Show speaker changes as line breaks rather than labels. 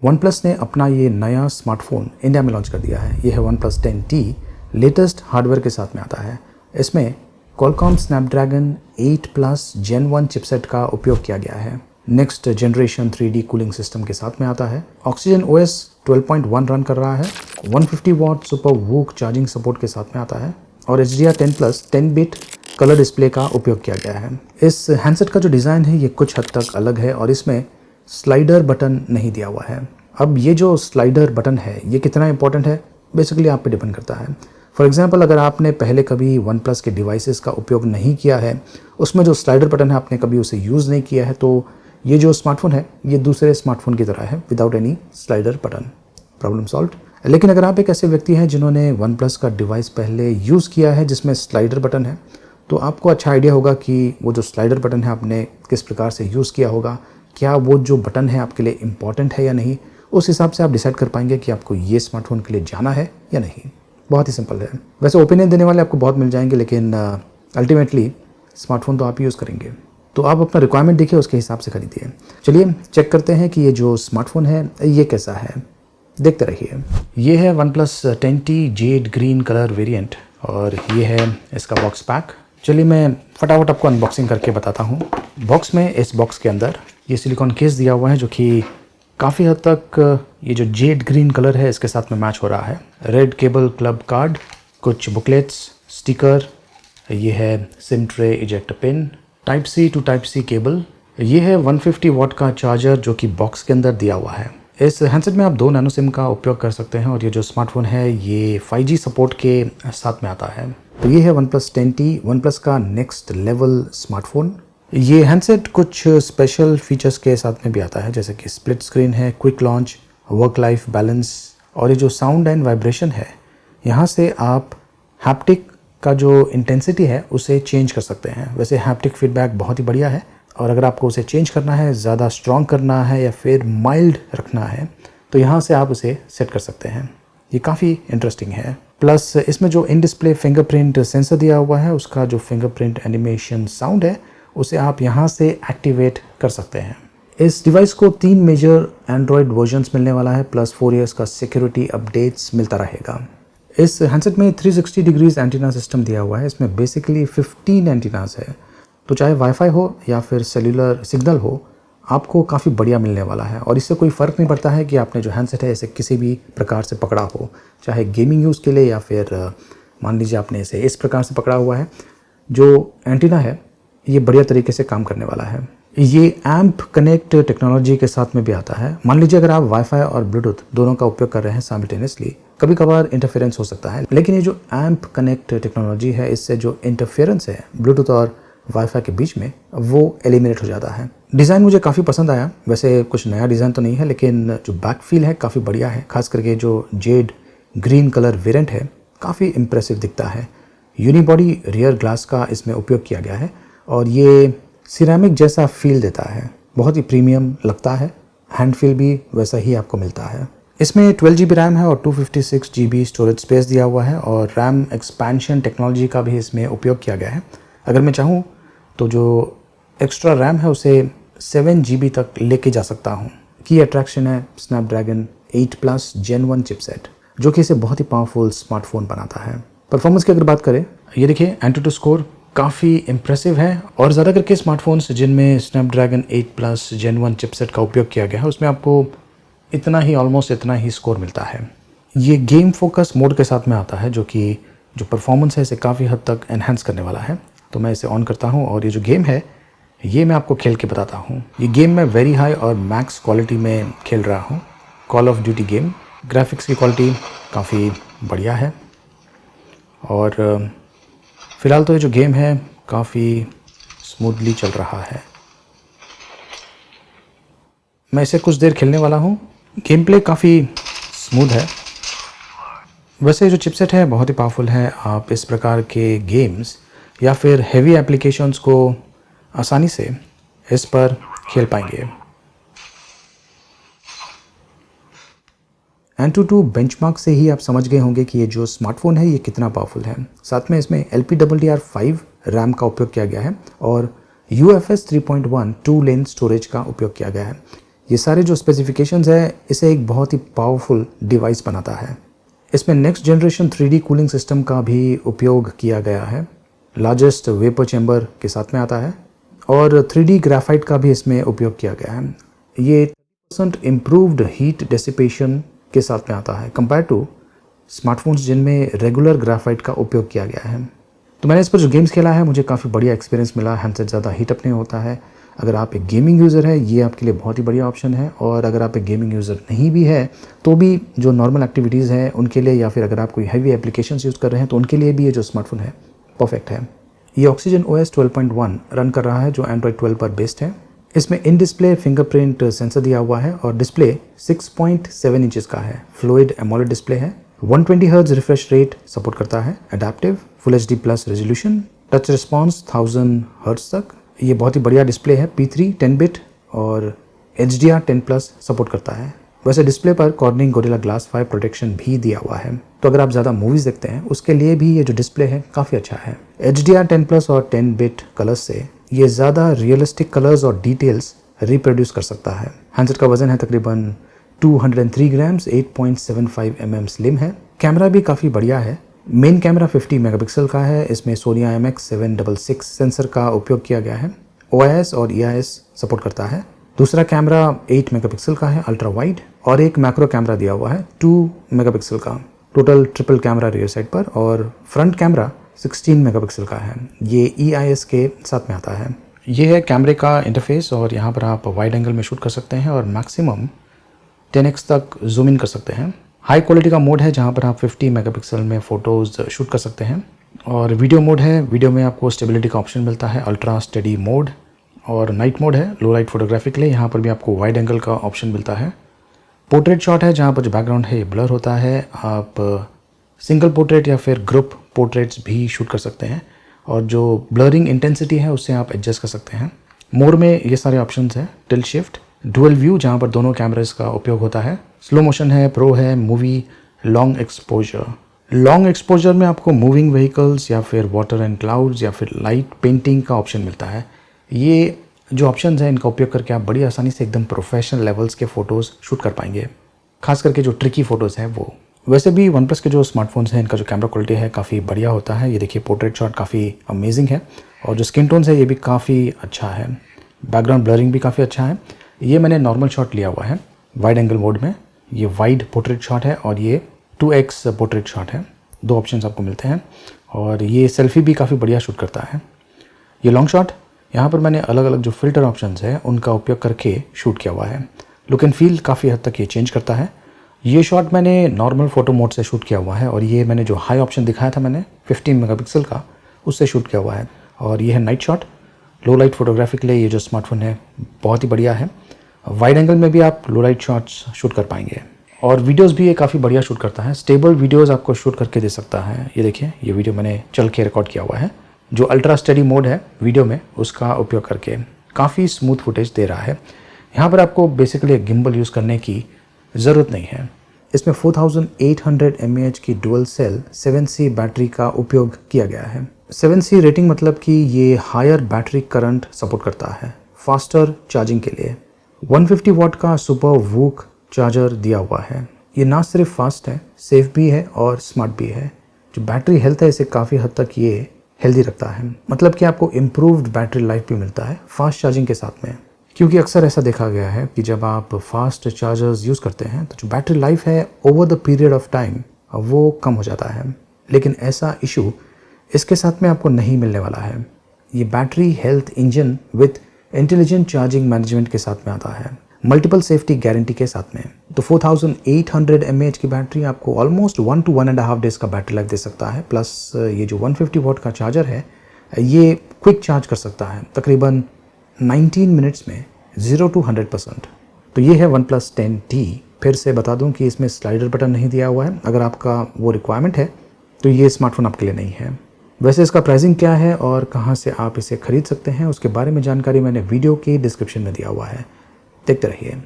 OnePlus ने अपना ये नया स्मार्टफोन इंडिया में लॉन्च कर दिया है। ये है OnePlus 10T। लेटेस्ट हार्डवेयर के साथ में आता है। इसमें Qualcomm Snapdragon 8 Plus Gen 1 chipset का उपयोग किया गया है। Next generation 3D cooling system के साथ में आता है। Oxygen OS 12.1 रन कर रहा है। 150 what super VOOC charging support के साथ में आता है और HDR10 Plus 10 bit colour display का उपयोग किया गया है। इस हैंडसेट का जो डिज़ाइन है ये कुछ हद तक अलग है और इसमें स्लाइडर बटन नहीं दिया हुआ है। अब ये जो स्लाइडर बटन है ये कितना इंपॉर्टेंट है बेसिकली आप पे डिपेंड करता है। फॉर एग्जांपल अगर आपने पहले कभी OnePlus के डिवाइसेस का उपयोग नहीं किया है, उसमें जो स्लाइडर बटन है आपने कभी उसे यूज़ नहीं किया है, तो ये जो स्मार्टफोन है ये दूसरे स्मार्टफोन की तरह है without any slider button. Problem solved. लेकिन अगर आप एक ऐसे व्यक्ति हैं जिन्होंने OnePlus का डिवाइस पहले यूज़ किया है जिसमें स्लाइडर बटन है, तो आपको अच्छा आइडिया होगा कि वो जो स्लाइडर बटन है आपने किस प्रकार से यूज़ किया होगा, क्या वो जो बटन है आपके लिए इम्पॉर्टेंट है या नहीं। उस हिसाब से आप डिसाइड कर पाएंगे कि आपको ये स्मार्टफोन के लिए जाना है या नहीं। बहुत ही सिंपल है। वैसे ओपिनियन देने वाले आपको बहुत मिल जाएंगे, लेकिन अल्टीमेटली स्मार्टफोन तो आप यूज़ करेंगे, तो आप अपना रिक्वायरमेंट देखिए, उसके हिसाब से खरीदिए। चलिए चेक करते हैं कि ये जो स्मार्टफोन है ये कैसा है। देखते रहिए। ये है OnePlus 10T Z green colour variant और ये है इसका बॉक्स पैक। चलिए मैं फटाफट आपको अनबॉक्सिंग करके बताता हूँ। बॉक्स में, इस बॉक्स के अंदर ये सिलिकॉन केस दिया हुआ है जो कि काफ़ी हद तक ये जो जेड ग्रीन कलर है इसके साथ में मैच हो रहा है। रेड केबल क्लब कार्ड, कुछ बुकलेट्स, स्टिकर, ये है SIM tray ejector pin, type C to type C cable, ये है 150 वॉट का चार्जर जो कि बॉक्स के अंदर दिया हुआ है। इस हैंडसेट में आप 2 नैनो सिम का उपयोग कर सकते हैं और ये जो स्मार्टफोन है ये 5G सपोर्ट के साथ में आता है। तो ये है OnePlus 10T, OnePlus का नेक्स्ट लेवल स्मार्टफोन। ये हैंडसेट कुछ स्पेशल फीचर्स के साथ में भी आता है, जैसे कि स्प्लिट स्क्रीन है, quick launch, work life balance, और ये जो साउंड एंड वाइब्रेशन है यहाँ से आप हैप्टिक का जो इंटेंसिटी है उसे चेंज कर सकते हैं। वैसे हैप्टिक फीडबैक बहुत ही बढ़िया है और अगर आपको उसे चेंज करना है, ज़्यादा स्ट्रॉन्ग करना है या फिर माइल्ड रखना है, तो यहाँ से आप उसे सेट कर सकते हैं। ये काफ़ी इंटरेस्टिंग है। प्लस इसमें जो इन डिस्प्ले फिंगरप्रिंट सेंसर दिया हुआ है उसका जो फिंगरप्रिंट एनिमेशन साउंड है उसे आप यहाँ से एक्टिवेट कर सकते हैं। इस डिवाइस को 3 मेजर एंड्रॉयड वर्जन्स मिलने वाला है, प्लस 4 ईयर्स का सिक्योरिटी अपडेट्स मिलता रहेगा। इस हैंडसेट में 360 डिग्रीज एंटीना सिस्टम दिया हुआ है। इसमें बेसिकली 15 एंटीनास है, तो चाहे वाईफाई हो या फिर सेल्यूलर सिग्नल हो, आपको काफ़ी बढ़िया मिलने वाला है। और इससे कोई फ़र्क नहीं पड़ता है कि आपने जो हैंडसेट है इसे किसी भी प्रकार से पकड़ा हो, चाहे गेमिंग यूज़ के लिए या फिर मान लीजिए आपने इसे इस प्रकार से पकड़ा हुआ है। जो एंटीना है ये बढ़िया तरीके से काम करने वाला है। ये एम्प कनेक्ट टेक्नोलॉजी के साथ में भी आता है। मान लीजिए अगर आप वाईफाई और ब्लूटूथ दोनों का उपयोग कर रहे हैं साइमल्टेनियसली, कभी कभार इंटरफेरेंस हो सकता है, लेकिन ये जो एम्प कनेक्ट टेक्नोलॉजी है इससे जो इंटरफेरेंस है ब्लूटूथ और वाईफाई के बीच में वो एलिमिनेट हो जाता है। डिज़ाइन मुझे काफ़ी पसंद आया। वैसे कुछ नया डिज़ाइन तो नहीं है, लेकिन जो बैक फील है काफ़ी बढ़िया है। खास करके जो जेड ग्रीन कलर वेरिएंट है काफ़ी इंप्रेसिव दिखता है। यूनिबॉडी रियर ग्लास का इसमें उपयोग किया गया है और ये सिरेमिक जैसा फील देता है, बहुत ही प्रीमियम लगता है। हैंड फील भी वैसा ही आपको मिलता है। इसमें 12 GB रैम है और 256 GB स्टोरेज स्पेस दिया हुआ है और रैम एक्सपेंशन टेक्नोलॉजी का भी इसमें उपयोग किया गया है। अगर मैं चाहूँ तो जो एक्स्ट्रा रैम है उसे 7 GB तक लेके जा सकता हूँ। की अट्रैक्शन है स्नैपड्रैगन 8 Plus Gen 1 चिपसेट, जो कि इसे बहुत ही पावरफुल स्मार्टफोन बनाता है। परफॉर्मेंस की अगर बात करें, ये देखिए एंटूटू स्कोर काफ़ी इम्प्रेसिव है और ज़्यादा करके स्मार्टफोन्स जिनमें स्नैपड्रैगन 8 Plus Gen 1 चिपसेट का उपयोग किया गया है उसमें आपको इतना ही, ऑलमोस्ट इतना ही स्कोर मिलता है। ये गेम फोकस मोड के साथ में आता है जो कि जो परफॉर्मेंस है इसे काफ़ी हद तक एनहांस करने वाला है। तो मैं इसे ऑन करता हूँ और ये जो गेम है ये मैं आपको खेल के बताता हूँ। ये गेम मैं वेरी हाई और मैक्स क्वालिटी में खेल रहा हूँ। Call of duty game. Graphics की क्वालिटी काफ़ी बढ़िया है और फ़िलहाल तो ये जो गेम है काफ़ी स्मूथली चल रहा है। मैं इसे कुछ देर खेलने वाला हूँ। गेम प्ले काफ़ी स्मूथ है। वैसे जो चिपसेट है बहुत ही पावरफुल है। आप इस प्रकार के गेम्स या फिर हेवी एप्लीकेशंस को आसानी से इस पर खेल पाएंगे। एंटूटू बेंचमार्क से ही आप समझ गए होंगे कि ये जो स्मार्टफोन है ये कितना पावरफुल है। साथ में इसमें LPDDR5 रैम का उपयोग किया गया है और UFS 3.1 2 लेन स्टोरेज का उपयोग किया गया है। ये सारे जो स्पेसिफिकेशंस है इसे एक बहुत ही पावरफुल डिवाइस बनाता है। इसमें next generation 3D cooling system का भी उपयोग किया गया है। लार्जेस्ट वेपर चैम्बर के साथ में आता है और 3D ग्राफाइट का भी इसमें उपयोग किया गया है। ये 30% इम्प्रूव्ड हीट डेसिपेशन के साथ में आता है कंपेयर टू स्मार्टफोन्स जिनमें रेगुलर ग्राफाइट का उपयोग किया गया है। तो मैंने इस पर जो गेम्स खेला है मुझे काफ़ी बढ़िया एक्सपीरियंस मिला। हैंडसेट ज़्यादा हीट अप नहीं होता है। अगर आप एक गेमिंग यूज़र है ये आपके लिए बहुत ही बढ़िया ऑप्शन है, और अगर आप एक गेमिंग यूज़र नहीं भी है तो भी जो नॉर्मल एक्टिविटीज़ हैं उनके लिए, या फिर अगर आप कोई हैवी एप्लीकेशंस यूज़ कर रहे हैं तो उनके लिए भी ये जो स्मार्टफोन है परफेक्ट है। ये ऑक्सीजन OS 12.1 रन कर रहा है जो एंड्रॉयड 12 पर बेस्ड है। इसमें इन डिस्प्ले फिंगरप्रिंट सेंसर दिया हुआ है और डिस्प्ले 6.7 इंचेस का है। फ्लूइड एमोलेड डिस्प्ले है। 120 हर्ट्ज रिफ्रेश रेट सपोर्ट करता है। Adaptive full HD plus resolution, touch response 1000 hertz तक। ये बहुत ही बढ़िया डिस्प्ले है। P3 10 बिट और HDR 10 प्लस सपोर्ट करता है। वैसे डिस्प्ले पर कॉर्निंग गोरिल्ला ग्लास 5 प्रोटेक्शन भी दिया हुआ है, तो अगर आप ज़्यादा मूवीज़ देखते हैं उसके लिए भी ये जो डिस्प्ले है काफ़ी अच्छा है। HDR 10 प्लस और 10 बिट कलर्स से ये ज़्यादा रियलिस्टिक कलर्स और डिटेल्स रिप्रोड्यूस कर सकता है। हैंडसेट का वजन है तकरीबन 203 ग्राम्स, 8.75 mm स्लिम है। कैमरा भी काफ़ी बढ़िया है। मेन कैमरा 50 मेगापिक्सल का है। इसमें सोनी IMX766 सेंसर का उपयोग किया गया है। OIS और EIS सपोर्ट करता है। दूसरा कैमरा 8 मेगापिक्सल का है अल्ट्रा वाइड, और एक मैक्रो कैमरा दिया हुआ है 2 मेगापिक्सल का। Total triple camera rear side पर, और फ्रंट कैमरा 16 मेगापिक्सल का है। ये EIS के साथ में आता है। ये है कैमरे का इंटरफेस, और यहाँ पर आप वाइड एंगल में शूट कर सकते हैं और मैक्सिमम 10x तक जूम इन कर सकते हैं। हाई क्वालिटी का मोड है जहाँ पर आप 50 मेगापिक्सल में फ़ोटोज़ शूट कर सकते हैं। और वीडियो मोड है। वीडियो में आपको स्टेबिलिटी का ऑप्शन मिलता है, अल्ट्रा स्टडी मोड, और नाइट मोड है लो लाइट फोटोग्राफी के लिए। यहाँ पर भी आपको वाइड एंगल का ऑप्शन मिलता है। पोर्ट्रेट शॉट है जहाँ पर जो बैकग्राउंड है ये ब्लर होता है। आप सिंगल पोर्ट्रेट या फिर ग्रुप पोर्ट्रेट्स भी शूट कर सकते हैं, और जो ब्लरिंग इंटेंसिटी है उससे आप एडजस्ट कर सकते हैं। मोर में ये सारे ऑप्शंस हैं। टिल्ट शिफ्ट, डुअल व्यू जहाँ पर दोनों कैमरास का उपयोग होता है। स्लो मोशन है, प्रो है, movie, long exposure. Long exposure में आपको मूविंग व्हीकल्स या फिर वाटर एंड क्लाउड्स या फिर लाइट पेंटिंग का ऑप्शन मिलता है। ये जो ऑप्शंस हैं इनका उपयोग करके आप बड़ी आसानी से एकदम प्रोफेशनल लेवल्स के फ़ोटोज़ शूट कर पाएंगे, खास करके जो ट्रिकी फ़ोटोज़ हैं वो। वैसे भी वन प्लस के जो स्मार्टफोन्स हैं इनका जो कैमरा क्वालिटी है काफ़ी बढ़िया होता है। ये देखिए पोर्ट्रेट शॉट काफ़ी अमेजिंग है, और जो स्किन टोन्स है ये भी काफ़ी अच्छा है। बैकग्राउंड ब्लरिंग भी काफ़ी अच्छा है। ये मैंने नॉर्मल शॉट लिया हुआ है वाइड एंगल मोड में। ये वाइड पोर्ट्रेट शॉट है और ये 2x पोर्ट्रेट शॉट है। दो ऑप्शंस आपको मिलते हैं, और ये सेल्फी भी काफ़ी बढ़िया शूट करता है। ये लॉन्ग शॉट, यहाँ पर मैंने अलग अलग जो फ़िल्टर ऑप्शंस हैं उनका उपयोग करके शूट किया हुआ है। लुक एंड फील काफ़ी हद तक ये चेंज करता है। ये शॉट मैंने नॉर्मल फ़ोटो मोड से शूट किया हुआ है, और ये मैंने जो हाई ऑप्शन दिखाया था मैंने 15 मेगापिक्सल का, उससे शूट किया हुआ है। और ये है नाइट शॉट। लो लाइट फोटोग्राफी के लिए ये जो स्मार्टफोन है बहुत ही बढ़िया है। वाइड एंगल में भी आप लो लाइट शॉट्स शूट कर पाएंगे, और वीडियोस भी ये काफ़ी बढ़िया शूट करता है। स्टेबल वीडियोस आपको शूट करके दे सकता है। ये देखिए ये वीडियो मैंने चल के रिकॉर्ड किया हुआ है। जो अल्ट्रा स्टडी मोड है वीडियो में उसका उपयोग करके काफ़ी स्मूथ फुटेज दे रहा है। यहाँ पर आपको बेसिकली एक गिम्बल यूज़ करने की ज़रूरत नहीं है। इसमें 4800 mAh की डुअल सेल 7C बैटरी का उपयोग किया गया है। 7C रेटिंग मतलब कि ये हायर बैटरी करंट सपोर्ट करता है फास्टर चार्जिंग के लिए। 150 वाट का सुपर वूक चार्जर दिया हुआ है। ये ना सिर्फ फास्ट है, सेफ भी है और स्मार्ट भी है। जो बैटरी हेल्थ है इसे काफ़ी हद तक ये हेल्दी रखता है, मतलब कि आपको इम्प्रूव्ड बैटरी लाइफ भी मिलता है फास्ट चार्जिंग के साथ में। क्योंकि अक्सर ऐसा देखा गया है कि जब आप फास्ट चार्जर्स यूज़ करते हैं तो जो बैटरी लाइफ है over the period of time वो कम हो जाता है, लेकिन ऐसा इशू इसके साथ में आपको नहीं मिलने वाला है। ये battery health engine with intelligent charging management के साथ में आता है, मल्टीपल सेफ्टी गारंटी के साथ में। तो 4800 mAh की बैटरी आपको ऑलमोस्ट 1 to 1.5 डेज का बैटरी लाइफ दे सकता है। प्लस ये जो 150 वाट का चार्जर है ये क्विक चार्ज कर सकता है तकरीबन 19 मिनट्स में 0 to 100%। तो ये है OnePlus 10T। फिर से बता दूं कि इसमें स्लाइडर बटन नहीं दिया हुआ है। अगर आपका वो रिक्वायरमेंट है तो ये स्मार्टफोन आपके लिए नहीं है। वैसे इसका प्राइसिंग क्या है और कहाँ से आप इसे खरीद सकते हैं उसके बारे में जानकारी मैंने वीडियो के डिस्क्रिप्शन में दिया हुआ है, देखते रहिए।